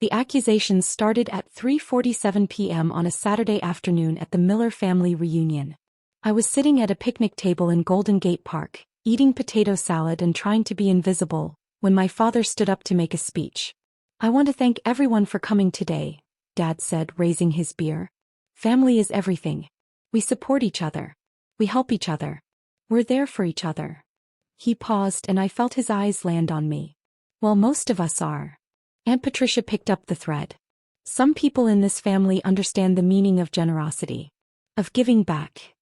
The accusations started at 3:47 p.m. on a Saturday afternoon at the Miller Family Reunion. I was sitting at a picnic table in Golden Gate Park, eating potato salad and trying to be invisible, when my father stood up to make a speech. "I want to thank everyone for coming today," Dad said, raising his beer. "Family is everything. We support each other. We help each other. We're there for each other." He paused and I felt his eyes land on me. "Well, most of us are." Aunt Patricia picked up the thread. "Some people in this family understand the meaning of generosity, of giving back.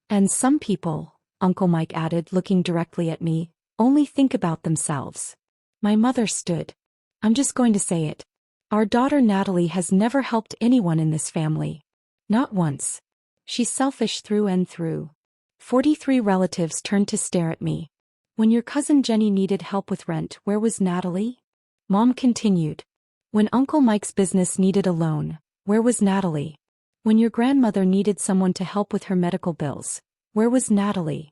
And some people," Uncle Mike added, looking directly at me, "only think about themselves." My mother stood. "I'm just going to say it. Our daughter Natalie has never helped anyone in this family. Not once. She's selfish through and through." 43 relatives turned to stare at me. "When your cousin Jenny needed help with rent, where was Natalie?" Mom continued. "When Uncle Mike's business needed a loan, where was Natalie? When your grandmother needed someone to help with her medical bills, where was Natalie?"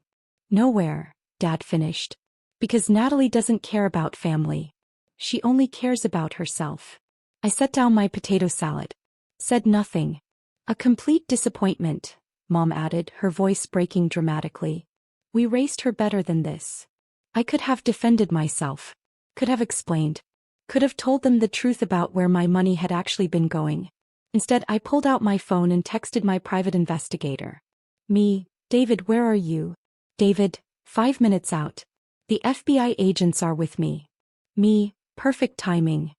"Nowhere," Dad finished. "Because Natalie doesn't care about family. She only cares about herself." I set down my potato salad. Said nothing. "A complete disappointment," Mom added, her voice breaking dramatically. "We raised her better than this. I could have defended myself. Could have explained. Could have told them the truth about where my money had actually been going. Instead, I pulled out my phone and texted my private investigator. Me, David, where are you? David, 5 minutes out. The FBI agents are with me. Me, perfect timing."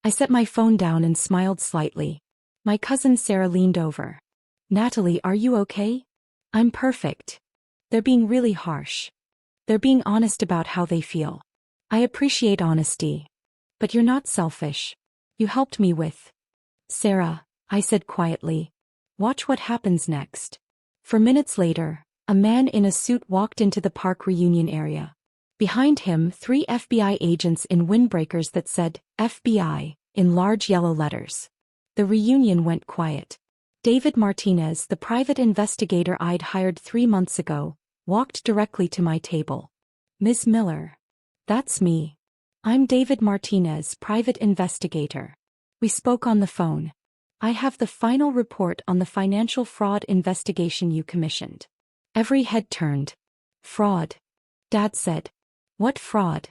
I set my phone down and smiled slightly. My cousin Sarah leaned over. "Natalie, are you okay?" "I'm perfect." "They're being really harsh. They're being honest about how they feel. I appreciate honesty. But you're not selfish. You helped me with." "Sarah," I said quietly. "Watch what happens next." For minutes later, a man in a suit walked into the park reunion area. Behind him, 3 FBI agents in windbreakers that said, "FBI," in large yellow letters. The reunion went quiet. David Martinez, the private investigator I'd hired 3 months ago, walked directly to my table. "Ms. Miller." "That's me. I'm David Martinez, private investigator." We spoke on the phone. "I have the final report on the financial fraud investigation you commissioned." Every head turned. "Fraud?" Dad said. "What fraud?"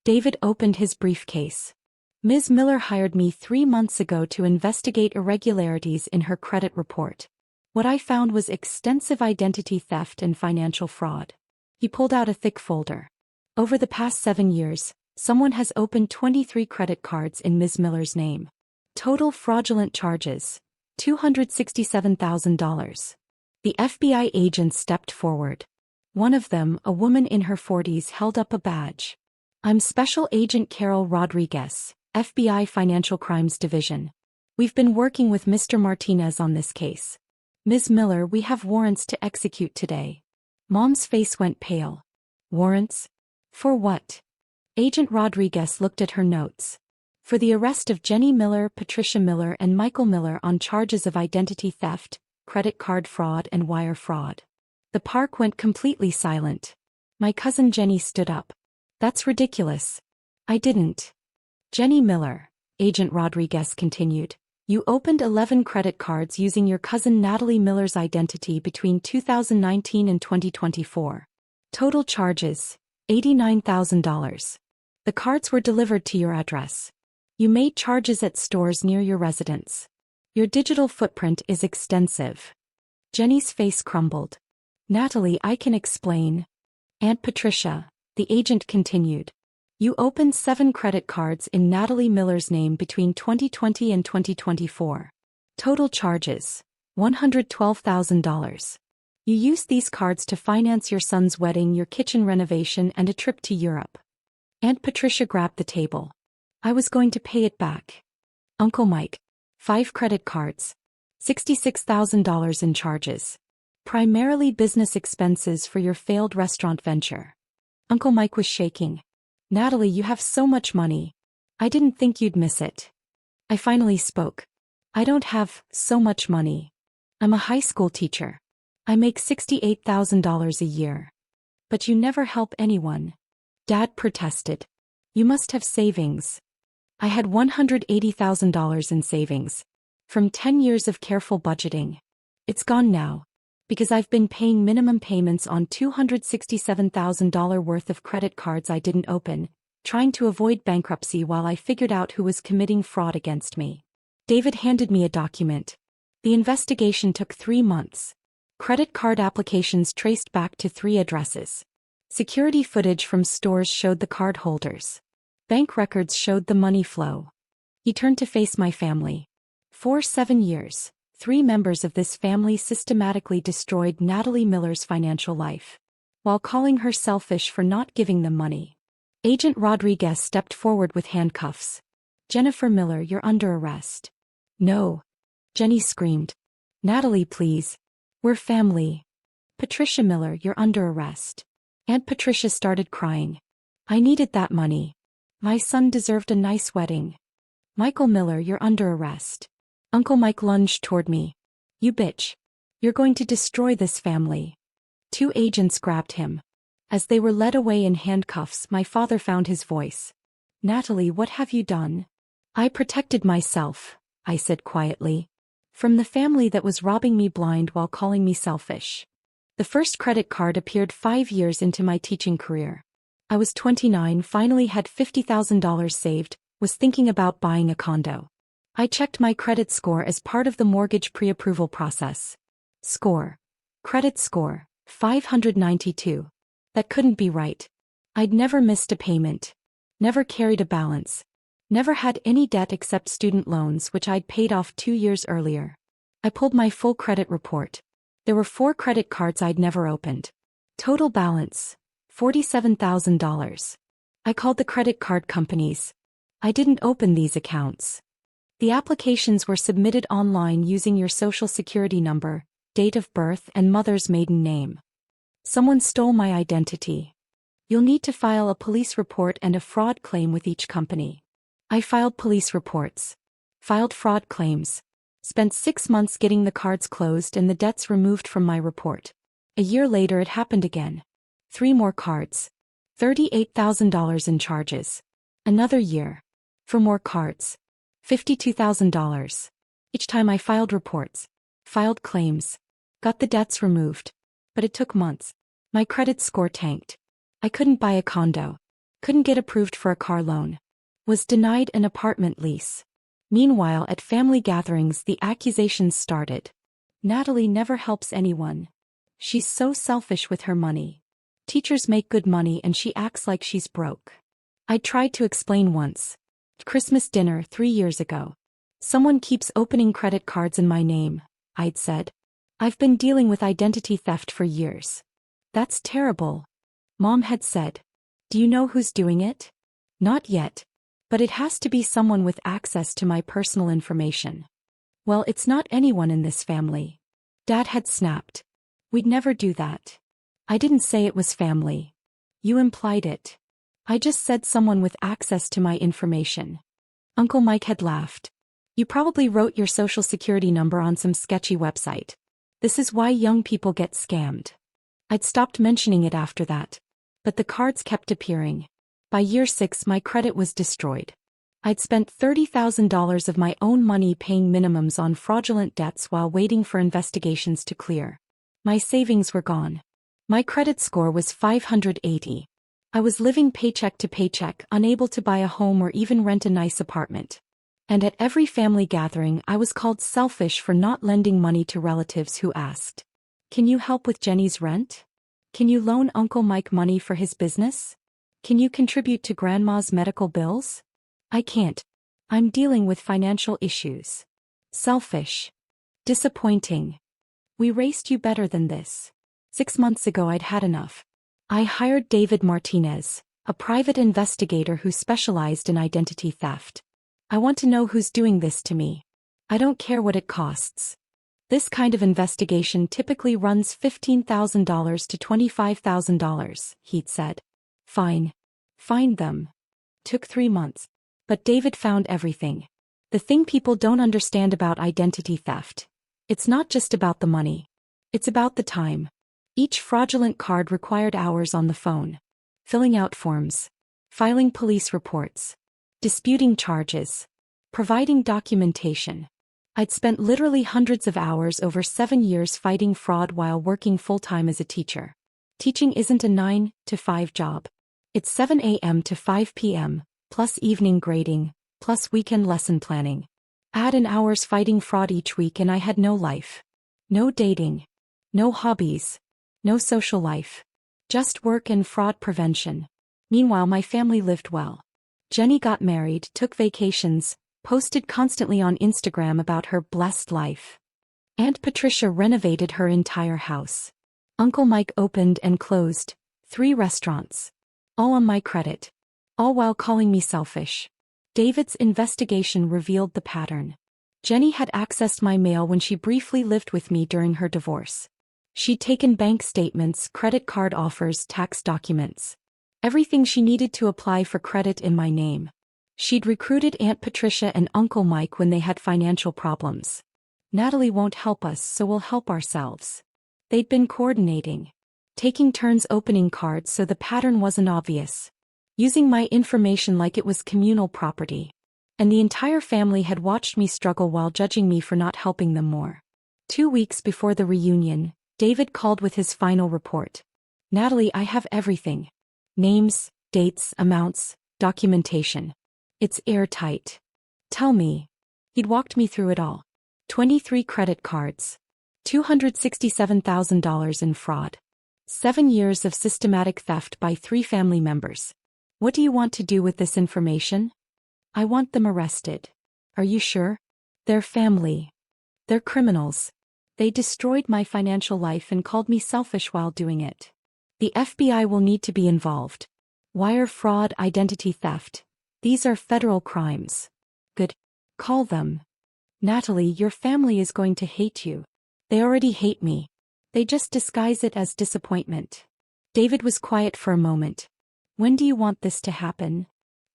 David opened his briefcase. "Ms. Miller hired me 3 months ago to investigate irregularities in her credit report. What I found was extensive identity theft and financial fraud." He pulled out a thick folder. "Over the past 7 years, someone has opened 23 credit cards in Ms. Miller's name. Total fraudulent charges, $267,000. The FBI agent stepped forward. One of them, a woman in her 40s, held up a badge. "I'm Special Agent Carol Rodriguez, FBI Financial Crimes Division. We've been working with Mr. Martinez on this case. Ms. Miller, we have warrants to execute today." Mom's face went pale. "Warrants? For what?" Agent Rodriguez looked at her notes. "For the arrest of Jenny Miller, Patricia Miller and Michael Miller on charges of identity theft, credit card fraud and wire fraud." The park went completely silent. My cousin Jenny stood up. "That's ridiculous." "I didn't." "Jenny Miller," Agent Rodriguez continued, "you opened 11 credit cards using your cousin Natalie Miller's identity between 2019 and 2024. Total charges, $89,000. The cards were delivered to your address. You made charges at stores near your residence. Your digital footprint is extensive." Jenny's face crumbled. "Natalie, I can explain." "Aunt Patricia," the agent continued, "you opened 7 credit cards in Natalie Miller's name between 2020 and 2024. Total charges, $112,000. You used these cards to finance your son's wedding, your kitchen renovation and a trip to Europe." Aunt Patricia grabbed the table. "I was going to pay it back." "Uncle Mike, 5 credit cards, $66,000 in charges. Primarily business expenses for your failed restaurant venture." Uncle Mike was shaking. "Natalie, you have so much money. I didn't think you'd miss it." I finally spoke. "I don't have so much money. I'm a high school teacher. I make $68,000 a year." "But you never help anyone." Dad protested. "You must have savings." I had $180,000 in savings. From 10 years of careful budgeting. It's gone now. Because I've been paying minimum payments on $267,000 worth of credit cards I didn't open, trying to avoid bankruptcy while I figured out who was committing fraud against me. David handed me a document. The investigation took 3 months. Credit card applications traced back to 3 addresses. Security footage from stores showed the card holders. Bank records showed the money flow. He turned to face my family. For 7 years, 3 members of this family systematically destroyed Natalie Miller's financial life, while calling her selfish for not giving them money. Agent Rodriguez stepped forward with handcuffs. Jennifer Miller, you're under arrest. No. Jenny screamed. Natalie, please. We're family. Patricia Miller, you're under arrest. Aunt Patricia started crying. I needed that money. My son deserved a nice wedding. Michael Miller, you're under arrest. Uncle Mike lunged toward me. You bitch. You're going to destroy this family. 2 agents grabbed him. As they were led away in handcuffs, my father found his voice. Natalie, what have you done? I protected myself, I said quietly. From the family that was robbing me blind while calling me selfish. The first credit card appeared 5 years into my teaching career. I was 29, finally had $50,000 saved, was thinking about buying a condo. I checked my credit score as part of the mortgage pre-approval process. Score. Credit score, 592. That couldn't be right. I'd never missed a payment. Never carried a balance. Never had any debt except student loans which I'd paid off 2 years earlier. I pulled my full credit report. There were 4 credit cards I'd never opened. Total balance, $47,000. I called the credit card companies. I didn't open these accounts. The applications were submitted online using your social security number, date of birth, and mother's maiden name. Someone stole my identity. You'll need to file a police report and a fraud claim with each company. I filed police reports. Filed fraud claims. Spent 6 months getting the cards closed and the debts removed from my report. A year later it happened again. 3 more cards. $38,000 in charges. Another year. For more cards. $52,000. Each time I filed reports. Filed claims. Got the debts removed. But it took months. My credit score tanked. I couldn't buy a condo. Couldn't get approved for a car loan. Was denied an apartment lease. Meanwhile, at family gatherings, the accusations started. Natalie never helps anyone. She's so selfish with her money. Teachers make good money and she acts like she's broke. I tried to explain once. Christmas dinner 3 years ago. Someone keeps opening credit cards in my name, I'd said. I've been dealing with identity theft for years. That's terrible. Mom had said. Do you know who's doing it? Not yet. But it has to be someone with access to my personal information. Well, it's not anyone in this family. Dad had snapped. We'd never do that. I didn't say it was family. You implied it. I just said someone with access to my information. Uncle Mike had laughed. You probably wrote your social security number on some sketchy website. This is why young people get scammed. I'd stopped mentioning it after that. But the cards kept appearing. By year 6 my credit was destroyed. I'd spent $30,000 of my own money paying minimums on fraudulent debts while waiting for investigations to clear. My savings were gone. My credit score was 580. I was living paycheck to paycheck, unable to buy a home or even rent a nice apartment. And at every family gathering I was called selfish for not lending money to relatives who asked, "Can you help with Jenny's rent? Can you loan Uncle Mike money for his business? Can you contribute to Grandma's medical bills?" I can't. I'm dealing with financial issues. Selfish. Disappointing. We raced you better than this. 6 months ago I'd had enough. I hired David Martinez, a private investigator who specialized in identity theft. I want to know who's doing this to me. I don't care what it costs. This kind of investigation typically runs $15,000 to $25,000, he'd said. Fine. Find them. Took 3 months. But David found everything. The thing people don't understand about identity theft. It's not just about the money. It's about the time. Each fraudulent card required hours on the phone. Filling out forms. Filing police reports. disputing charges, providing documentation. I'd spent literally hundreds of hours over 7 years fighting fraud while working full-time as a teacher. Teaching isn't a 9 to 5 job. It's 7 a.m. to 5 p.m., plus evening grading, plus weekend lesson planning. Add an hour's fighting fraud each week and I had no life. No dating. No hobbies. No social life. Just work and fraud prevention. Meanwhile, my family lived well. Jenny got married, took vacations, posted constantly on Instagram about her blessed life. Aunt Patricia renovated her entire house. Uncle Mike opened and closed 3 restaurants. All on my credit. All while calling me selfish. David's investigation revealed the pattern. Jenny had accessed my mail when she briefly lived with me during her divorce. She'd taken bank statements, credit card offers, tax documents. Everything she needed to apply for credit in my name. She'd recruited Aunt Patricia and Uncle Mike when they had financial problems. Natalie won't help us, so we'll help ourselves. They'd been coordinating. Taking turns opening cards so the pattern wasn't obvious. Using my information like it was communal property. And the entire family had watched me struggle while judging me for not helping them more. 2 weeks before the reunion, David called with his final report. Natalie, I have everything. Names, dates, amounts, documentation. It's airtight. Tell me. He'd walked me through it all. 23 credit cards. $267,000 in fraud. 7 years of systematic theft by 3 family members. What do you want to do with this information? I want them arrested. Are you sure? They're family. They're criminals. They destroyed my financial life and called me selfish while doing it. The FBI will need to be involved. Wire fraud, identity theft. These are federal crimes. Good. Call them. Natalie, your family is going to hate you. They already hate me. They just disguise it as disappointment. David was quiet for a moment. When do you want this to happen?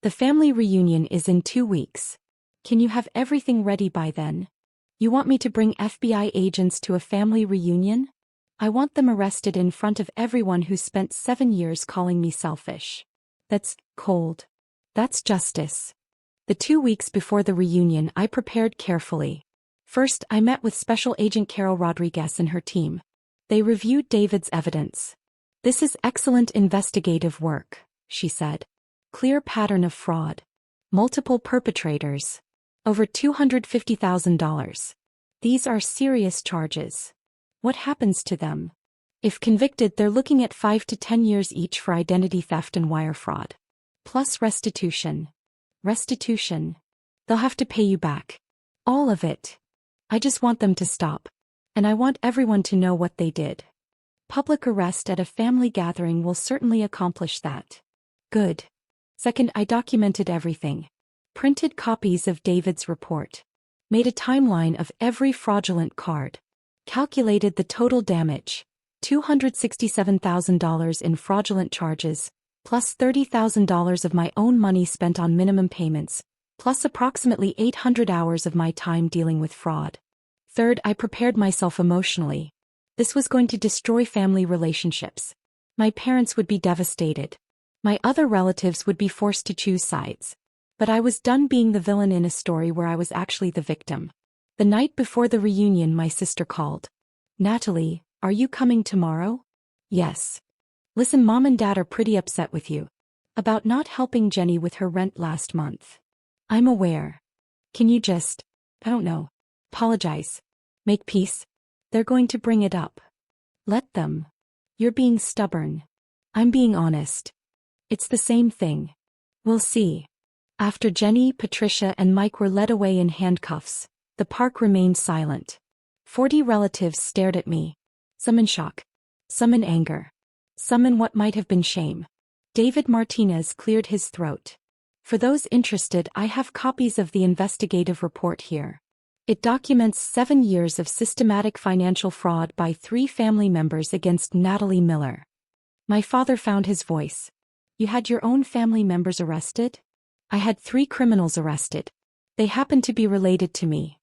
The family reunion is in 2 weeks. Can you have everything ready by then? You want me to bring FBI agents to a family reunion? I want them arrested in front of everyone who spent 7 years calling me selfish. That's cold. That's justice. The 2 weeks before the reunion, I prepared carefully. First, I met with Special Agent Carol Rodriguez and her team. They reviewed David's evidence. This is excellent investigative work, she said. Clear pattern of fraud. Multiple perpetrators. Over $250,000. These are serious charges. What happens to them? If convicted, they're looking at 5 to 10 years each for identity theft and wire fraud. Plus restitution. Restitution. They'll have to pay you back. All of it. I just want them to stop. And I want everyone to know what they did. Public arrest at a family gathering will certainly accomplish that. Good. Second, I documented everything. Printed copies of David's report. Made a timeline of every fraudulent card. Calculated the total damage. $267,000 in fraudulent charges, plus $30,000 of my own money spent on minimum payments, plus approximately 800 hours of my time dealing with fraud. Third, I prepared myself emotionally. This was going to destroy family relationships. My parents would be devastated. My other relatives would be forced to choose sides. But I was done being the villain in a story where I was actually the victim. The night before the reunion, my sister called. Natalie, are you coming tomorrow? Yes. Listen, Mom and Dad are pretty upset with you. About not helping Jenny with her rent last month. I'm aware. Can you just, I don't know, apologize? Make peace? They're going to bring it up. Let them. You're being stubborn. I'm being honest. It's the same thing. We'll see. After Jenny, Patricia, and Mike were led away in handcuffs, the park remained silent. 40 relatives stared at me. Some in shock. Some in anger. Some in what might have been shame. David Martinez cleared his throat. For those interested, I have copies of the investigative report here. It documents 7 years of systematic financial fraud by 3 family members against Natalie Miller. My father found his voice. You had your own family members arrested? I had 3 criminals arrested. They happen to be related to me.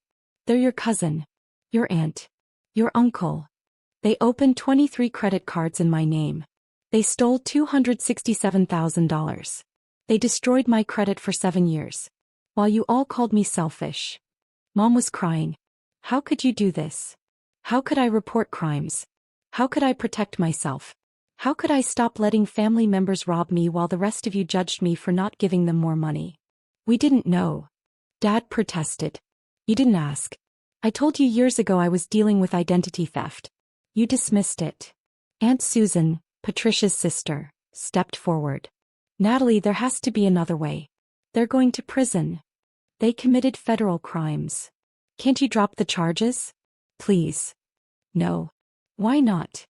They're your cousin, your aunt, your uncle. They opened 23 credit cards in my name. They stole $267,000. They destroyed my credit for 7 years. While you all called me selfish. Mom was crying. How could you do this? How could I report crimes? How could I protect myself? How could I stop letting family members rob me while the rest of you judged me for not giving them more money? We didn't know. Dad protested. You didn't ask. I told you years ago I was dealing with identity theft. You dismissed it. Aunt Susan, Patricia's sister, stepped forward. Natalie, there has to be another way. They're going to prison. They committed federal crimes. Can't you drop the charges? Please. No. Why not?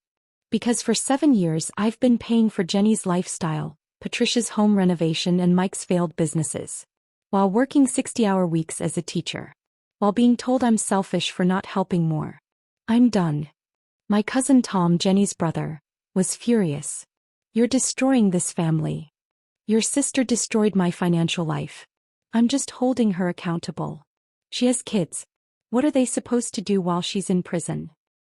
Because for 7 years I've been paying for Jenny's lifestyle, Patricia's home renovation and Mike's failed businesses. While working 60-hour weeks as a teacher. While being told I'm selfish for not helping more. I'm done. My cousin Tom, Jenny's brother, was furious. You're destroying this family. Your sister destroyed my financial life. I'm just holding her accountable. She has kids. What are they supposed to do while she's in prison?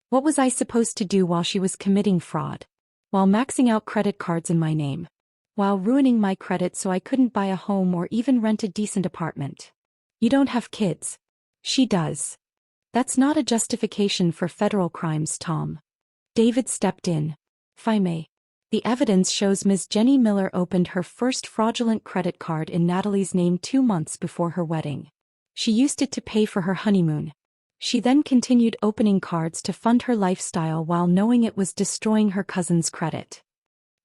What was I supposed to do while she was committing fraud? While maxing out credit cards in my name? While ruining my credit so I couldn't buy a home or even rent a decent apartment? You don't have kids. She does. That's not a justification for federal crimes, Tom. David stepped in. Fime. The evidence shows Ms. Jenny Miller opened her first fraudulent credit card in Natalie's name 2 months before her wedding. She used it to pay for her honeymoon. She then continued opening cards to fund her lifestyle while knowing it was destroying her cousin's credit.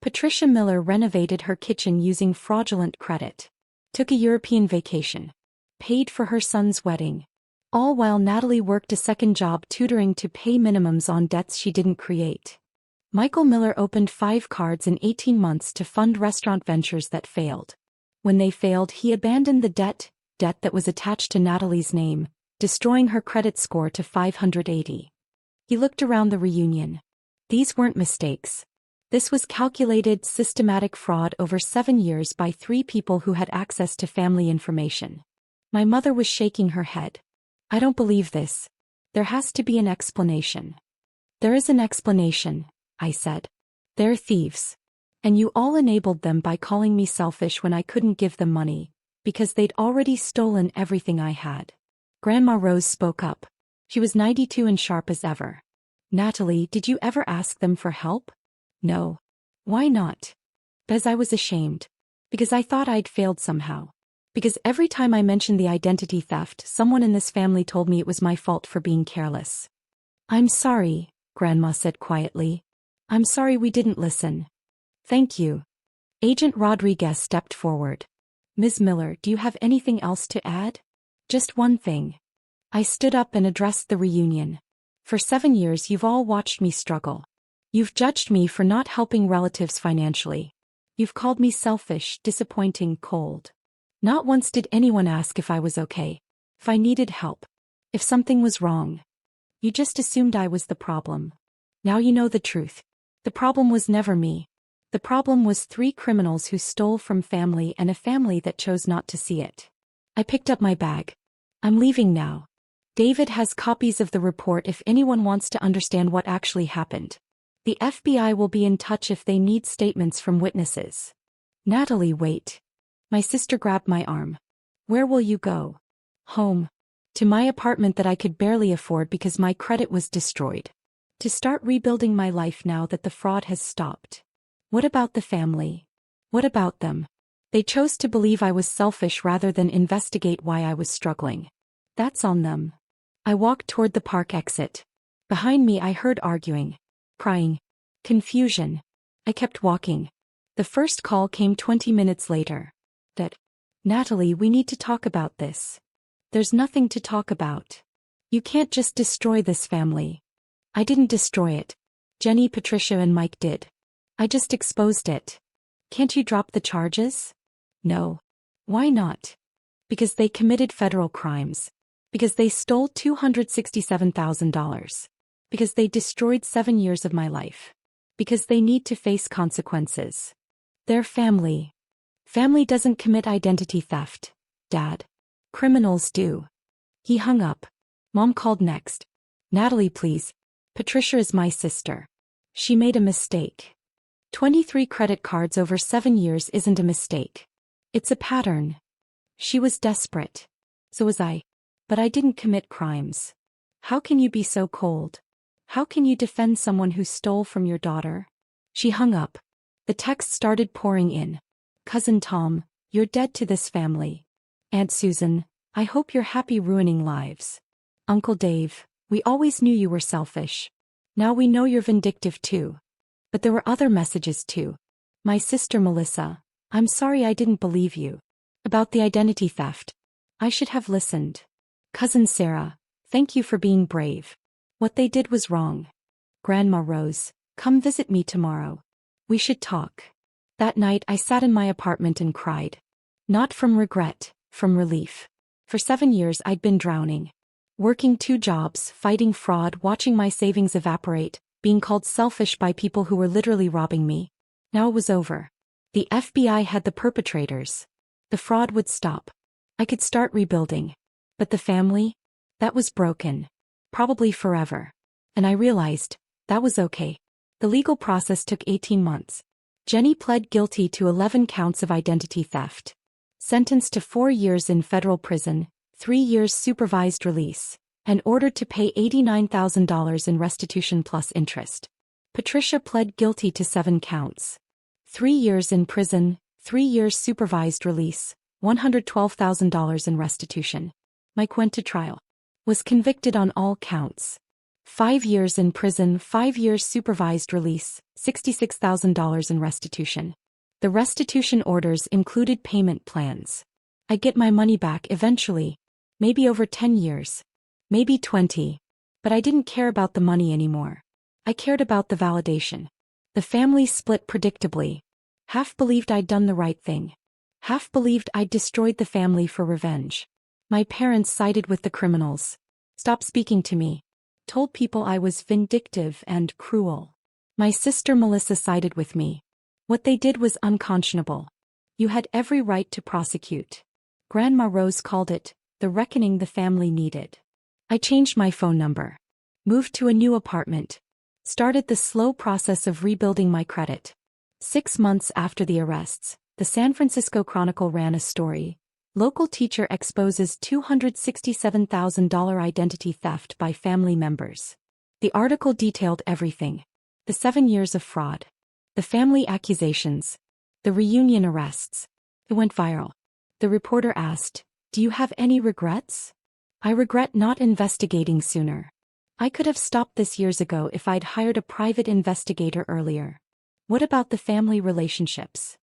Patricia Miller renovated her kitchen using fraudulent credit. Took a European vacation. Paid for her son's wedding. All while Natalie worked a second job tutoring to pay minimums on debts she didn't create. Michael Miller opened 5 cards in 18 months to fund restaurant ventures that failed. When they failed, he abandoned the debt that was attached to Natalie's name, destroying her credit score to 580. He looked around the reunion. These weren't mistakes. This was calculated, systematic fraud over 7 years by 3 people who had access to family information. My mother was shaking her head. I don't believe this. There has to be an explanation. There is an explanation, I said. They're thieves. And you all enabled them by calling me selfish when I couldn't give them money, because they'd already stolen everything I had. Grandma Rose spoke up. She was 92 and sharp as ever. Natalie, did you ever ask them for help? No. Why not? Because I was ashamed. Because I thought I'd failed somehow. Because every time I mentioned the identity theft, someone in this family told me it was my fault for being careless. I'm sorry, Grandma said quietly. I'm sorry we didn't listen. Thank you. Agent Rodriguez stepped forward. Ms. Miller, do you have anything else to add? Just one thing. I stood up and addressed the reunion. For 7 years you've all watched me struggle. You've judged me for not helping relatives financially. You've called me selfish, disappointing, cold. Not once did anyone ask if I was okay, if I needed help, if something was wrong. You just assumed I was the problem. Now you know the truth. The problem was never me. The problem was 3 criminals who stole from family and a family that chose not to see it. I picked up my bag. I'm leaving now. David has copies of the report if anyone wants to understand what actually happened. The FBI will be in touch if they need statements from witnesses. Natalie, wait. My sister grabbed my arm. Where will you go? Home. To my apartment that I could barely afford because my credit was destroyed. To start rebuilding my life now that the fraud has stopped. What about the family? What about them? They chose to believe I was selfish rather than investigate why I was struggling. That's on them. I walked toward the park exit. Behind me I heard arguing, crying, confusion. I kept walking. The first call came 20 minutes later. Natalie, we need to talk about this. There's nothing to talk about. You can't just destroy this family. I didn't destroy it. Jenny, Patricia and Mike did. I just exposed it. Can't you drop the charges? No. Why not? Because they committed federal crimes. Because they stole $267,000. Because they destroyed 7 years of my life. Because they need to face consequences. They're family. Family doesn't commit identity theft, Dad. Criminals do. He hung up. Mom called next. Natalie, please. Patricia is my sister. She made a mistake. 23 credit cards over 7 years isn't a mistake. It's a pattern. She was desperate. So was I. But I didn't commit crimes. How can you be so cold? How can you defend someone who stole from your daughter? She hung up. The text started pouring in. Cousin Tom, you're dead to this family. Aunt Susan, I hope you're happy ruining lives. Uncle Dave, we always knew you were selfish. Now we know you're vindictive too. But there were other messages too. My sister Melissa, I'm sorry I didn't believe you. About the identity theft. I should have listened. Cousin Sarah, thank you for being brave. What they did was wrong. Grandma Rose, come visit me tomorrow. We should talk. That night I sat in my apartment and cried. Not from regret, from relief. For 7 years I'd been drowning. Working 2 jobs, fighting fraud, watching my savings evaporate, being called selfish by people who were literally robbing me. Now it was over. The FBI had the perpetrators. The fraud would stop. I could start rebuilding. But the family? That was broken. Probably forever. And I realized, that was okay. The legal process took 18 months. Jenny pled guilty to 11 counts of identity theft. Sentenced to 4 years in federal prison, 3 years supervised release, and ordered to pay $89,000 in restitution plus interest. Patricia pled guilty to 7 counts. 3 years in prison, 3 years supervised release, $112,000 in restitution. Mike went to trial. Was convicted on all counts. 5 years in prison, 5 years supervised release, $66,000 in restitution. The restitution orders included payment plans. I'd get my money back eventually. Maybe over 10 years. Maybe 20. But I didn't care about the money anymore. I cared about the validation. The family split predictably. Half believed I'd done the right thing. Half believed I'd destroyed the family for revenge. My parents sided with the criminals. Stopped speaking to me. Told people I was vindictive and cruel. My sister Melissa sided with me. What they did was unconscionable. You had every right to prosecute. Grandma Rose called it the reckoning the family needed. I changed my phone number. Moved to a new apartment. Started the slow process of rebuilding my credit. 6 months after the arrests, the San Francisco Chronicle ran a story. Local teacher exposes $267,000 identity theft by family members. The article detailed everything. The 7 years of fraud. The family accusations. The reunion arrests. It went viral. The reporter asked, "Do you have any regrets?" I regret not investigating sooner. I could have stopped this years ago if I'd hired a private investigator earlier. What about the family relationships?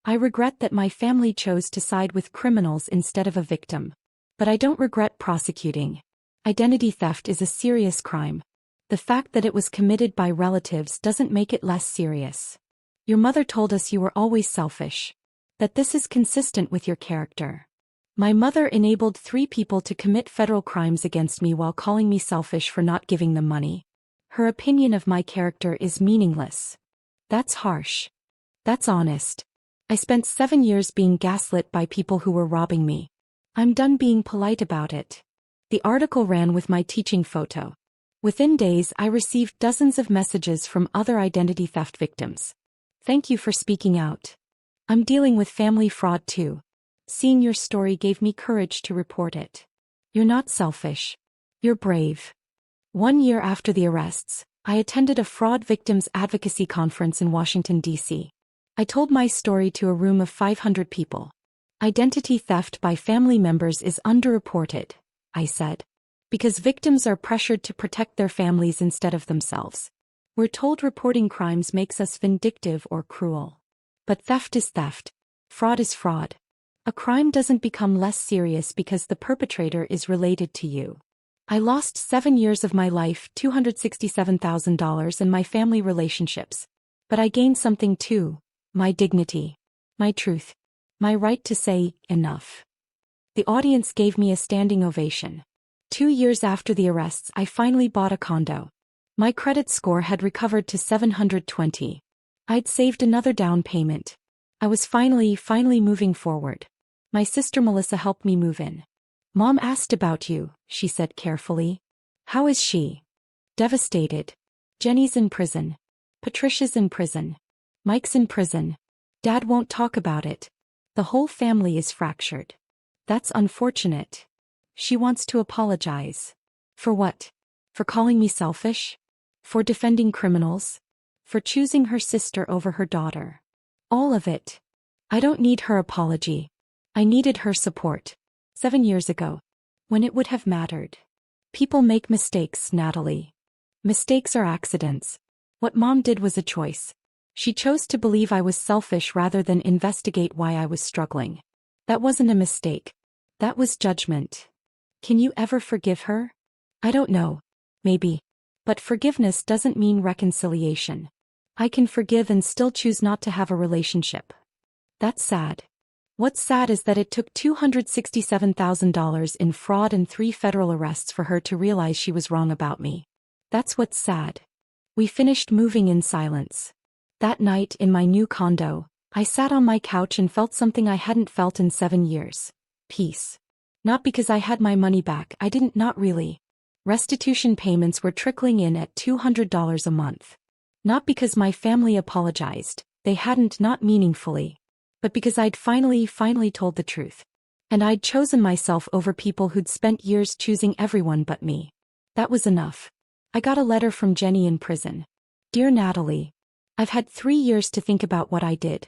I regret that my family chose to side with criminals instead of a victim. But I don't regret prosecuting. Identity theft is a serious crime. The fact that it was committed by relatives doesn't make it less serious. Your mother told us you were always selfish. That this is consistent with your character. My mother enabled 3 people to commit federal crimes against me while calling me selfish for not giving them money. Her opinion of my character is meaningless. That's harsh. That's honest. I spent 7 years being gaslit by people who were robbing me. I'm done being polite about it. The article ran with my teaching photo. Within days I received dozens of messages from other identity theft victims. Thank you for speaking out. I'm dealing with family fraud too. Seeing your story gave me courage to report it. You're not selfish. You're brave. 1 year after the arrests, I attended a fraud victims advocacy conference in Washington, D.C. I told my story to a room of 500 people. Identity theft by family members is underreported, I said. Because victims are pressured to protect their families instead of themselves. We're told reporting crimes makes us vindictive or cruel. But theft is theft. Fraud is fraud. A crime doesn't become less serious because the perpetrator is related to you. I lost 7 years of my life, $267,000 and my family relationships. But I gained something too. My dignity. My truth. My right to say, enough. The audience gave me a standing ovation. 2 years after the arrests, I finally bought a condo. My credit score had recovered to 720. I'd saved another down payment. I was finally moving forward. My sister Melissa helped me move in. Mom asked about you, she said carefully. How is she? Devastated. Jenny's in prison. Patricia's in prison. Mike's in prison. Dad won't talk about it. The whole family is fractured. That's unfortunate. She wants to apologize. For what? For calling me selfish? For defending criminals? For choosing her sister over her daughter? All of it. I don't need her apology. I needed her support. 7 years ago. When it would have mattered. People make mistakes, Natalie. Mistakes are accidents. What Mom did was a choice. She chose to believe I was selfish rather than investigate why I was struggling. That wasn't a mistake. That was judgment. Can you ever forgive her? I don't know. Maybe. But forgiveness doesn't mean reconciliation. I can forgive and still choose not to have a relationship. That's sad. What's sad is that it took $267,000 in fraud and 3 federal arrests for her to realize she was wrong about me. That's what's sad. We finished moving in silence. That night in my new condo, I sat on my couch and felt something I hadn't felt in 7 years. Peace. Not because I had my money back, I didn't, not really. Restitution payments were trickling in at $200 a month. Not because my family apologized, they hadn't, not meaningfully. But because I'd finally told the truth. And I'd chosen myself over people who'd spent years choosing everyone but me. That was enough. I got a letter from Jenny in prison. Dear Natalie, I've had 3 years to think about what I did.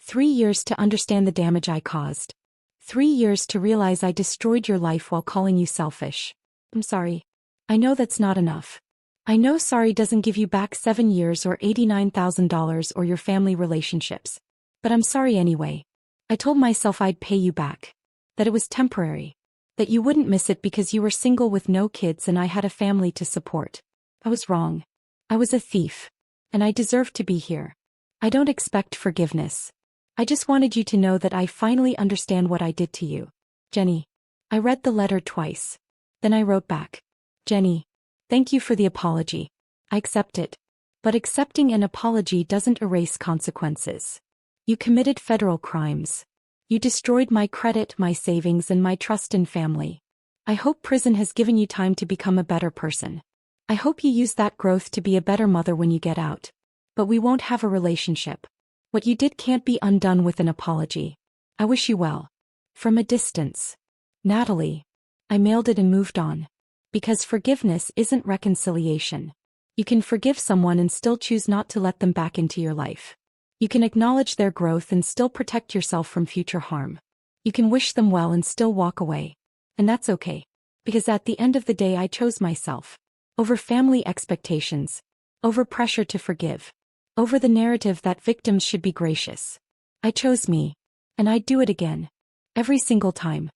3 years to understand the damage I caused. 3 years to realize I destroyed your life while calling you selfish. I'm sorry. I know that's not enough. I know sorry doesn't give you back 7 years or $89,000 or your family relationships. But I'm sorry anyway. I told myself I'd pay you back. That it was temporary. That you wouldn't miss it because you were single with no kids and I had a family to support. I was wrong. I was a thief. And I deserved to be here. I don't expect forgiveness. I just wanted you to know that I finally understand what I did to you. Jenny. I read the letter twice. Then I wrote back. Jenny. Thank you for the apology. I accept it. But accepting an apology doesn't erase consequences. You committed federal crimes. You destroyed my credit, my savings, and my trust in family. I hope prison has given you time to become a better person. I hope you use that growth to be a better mother when you get out. But we won't have a relationship. What you did can't be undone with an apology. I wish you well. From a distance. Natalie. I mailed it and moved on. Because forgiveness isn't reconciliation. You can forgive someone and still choose not to let them back into your life. You can acknowledge their growth and still protect yourself from future harm. You can wish them well and still walk away. And that's okay. Because at the end of the day I chose myself. Over family expectations. Over pressure to forgive. Over the narrative that victims should be gracious. I chose me. And I'd do it again. Every single time.